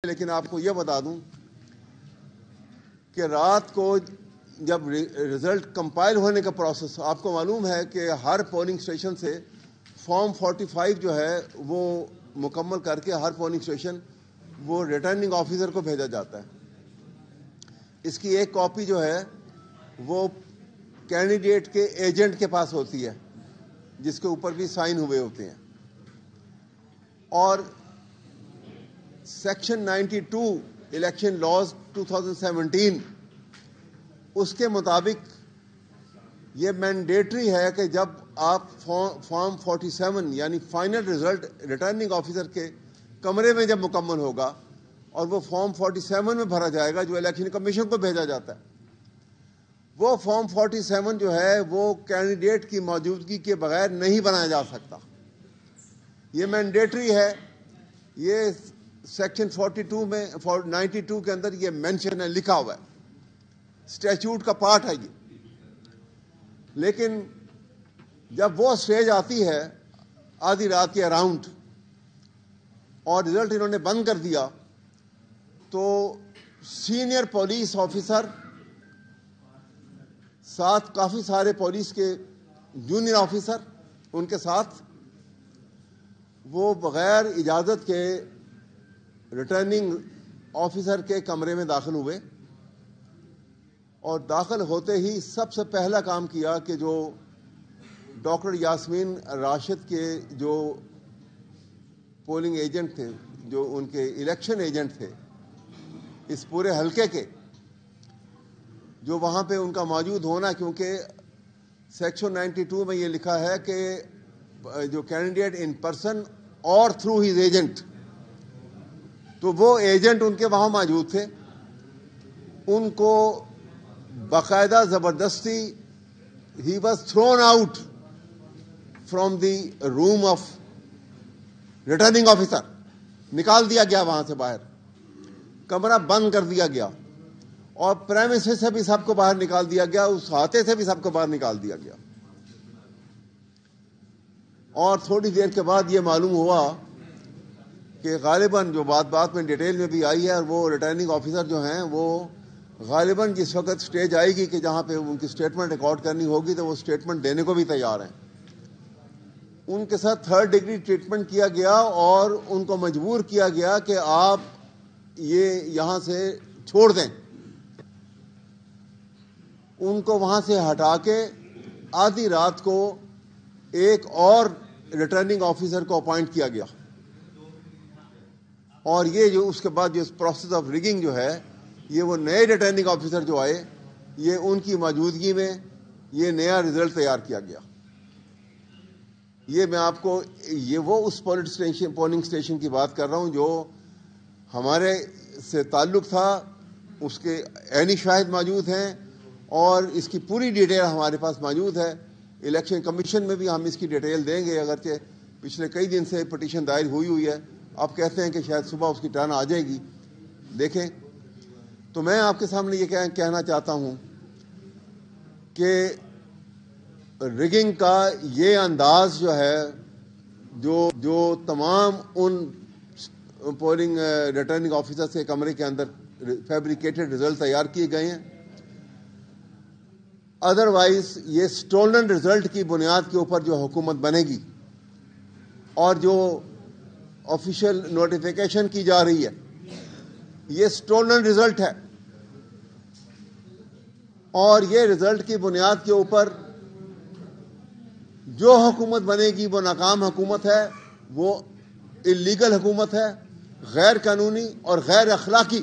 لیکن آپ کو یہ بتا دوں کہ رات کو جب رزلٹ کمپائل ہونے کا پروسیس، آپ کو معلوم ہے کہ ہر پولنگ اسٹیشن سے فارم 45 جو ہے وہ مکمل کر کے ہر پولنگ اسٹیشن وہ ریٹرننگ آفیسر کو بھیجا جاتا ہے. اس کی ایک کاپی جو ہے وہ کینڈیڈیٹ کے ایجنٹ کے پاس ہوتی ہے، جس کے اوپر بھی سائن ہوئے ہوتے ہیں. اور سیکشن 92 الیکشن لاز 2017 اس کے مطابق یہ مینڈیٹری ہے کہ جب آپ فارم 47 یعنی فائنل رزلٹ ریٹرننگ آفیسر کے کمرے میں جب مکمل ہوگا اور وہ فارم 47 میں بھرا جائے گا جو الیکشن کمیشن کو بھیجا جاتا ہے، وہ فارم 47 جو ہے وہ کینڈیڈیٹ کی موجودگی کے بغیر نہیں بنایا جا سکتا. یہ مینڈیٹری ہے. یہ سیکشن 42 میں 92 کے اندر یہ مینشن ہے، لکھا ہوا ہے، اسٹیچوٹ کا پارٹ ہے یہ. لیکن جب وہ اسٹیج آتی ہے آدھی رات کے اراؤنڈ اور رزلٹ انہوں نے بند کر دیا، تو سینئر پولیس آفیسر ساتھ کافی سارے پولیس کے جونیئر آفیسر ان کے ساتھ وہ بغیر اجازت کے ریٹرننگ آفیسر کے کمرے میں داخل ہوئے. اور داخل ہوتے ہی سب سے پہلا کام کیا کہ جو ڈاکٹر یاسمین راشد کے جو پولنگ ایجنٹ تھے، جو ان کے الیکشن ایجنٹ تھے اس پورے حلقے کے، جو وہاں پہ ان کا موجود ہونا، کیونکہ سیکشن 92 میں یہ لکھا ہے کہ جو کینڈیڈیٹ ان پرسن اور تھرو ہز ایجنٹ، تو وہ ایجنٹ ان کے وہاں موجود تھے. ان کو باقاعدہ زبردستی ہی was thrown out from the room of returning officer, نکال دیا گیا وہاں سے باہر، کمرہ بند کر دیا گیا اور پریمیسز سے بھی سب کو باہر نکال دیا گیا، اس احاطے سے بھی سب کو باہر نکال دیا گیا. اور تھوڑی دیر کے بعد یہ معلوم ہوا کہ غالباً جو بات میں ڈیٹیل میں بھی آئی ہے، اور وہ ریٹرننگ آفیسر جو ہیں وہ غالباً جس وقت سٹیج آئے گی کہ جہاں پہ ان کی سٹیٹمنٹ ریکارڈ کرنی ہوگی تو وہ سٹیٹمنٹ دینے کو بھی تیار ہیں. ان کے ساتھ 3rd ڈگری ٹریٹمنٹ کیا گیا اور ان کو مجبور کیا گیا کہ آپ یہ یہاں سے چھوڑ دیں. ان کو وہاں سے ہٹا کے آدھی رات کو ایک اور ریٹرننگ آفیسر کو اپوائنٹ کیا گیا. اور یہ جو اس کے بعد جو پروسیس آف ریگنگ جو ہے، یہ وہ نئے ریٹرننگ آفیسر جو آئے، یہ ان کی موجودگی میں یہ نیا رزلٹ تیار کیا گیا. یہ میں آپ کو یہ وہ اس پولنگ اسٹیشن کی بات کر رہا ہوں جو ہمارے سے تعلق تھا، اس کے عینی شاہد موجود ہیں اور اس کی پوری ڈیٹیل ہمارے پاس موجود ہے. الیکشن کمیشن میں بھی ہم اس کی ڈیٹیل دیں گے، اگرچہ پچھلے کئی دن سے پٹیشن دائر ہوئی ہے. آپ کہتے ہیں کہ شاید صبح اس کی ٹرن آ جائے گی، دیکھیں. تو میں آپ کے سامنے یہ کہنا چاہتا ہوں کہ ریگنگ کا یہ انداز جو ہے، جو تمام ان پولنگ ریٹرننگ آفیسر سے کمرے کے اندر فیبریکیٹڈ رزلٹ تیار کیے گئے ہیں، ادروائز یہ سٹولن رزلٹ کی بنیاد کے اوپر جو حکومت بنے گی اور جو آفیشیل نوٹیفیکیشن کی جا رہی ہے، یہ سٹولن رزلٹ ہے. اور یہ رزلٹ کی بنیاد کے اوپر جو حکومت بنے گی وہ ناکام حکومت ہے، وہ اللیگل حکومت ہے، غیر قانونی اور غیر اخلاقی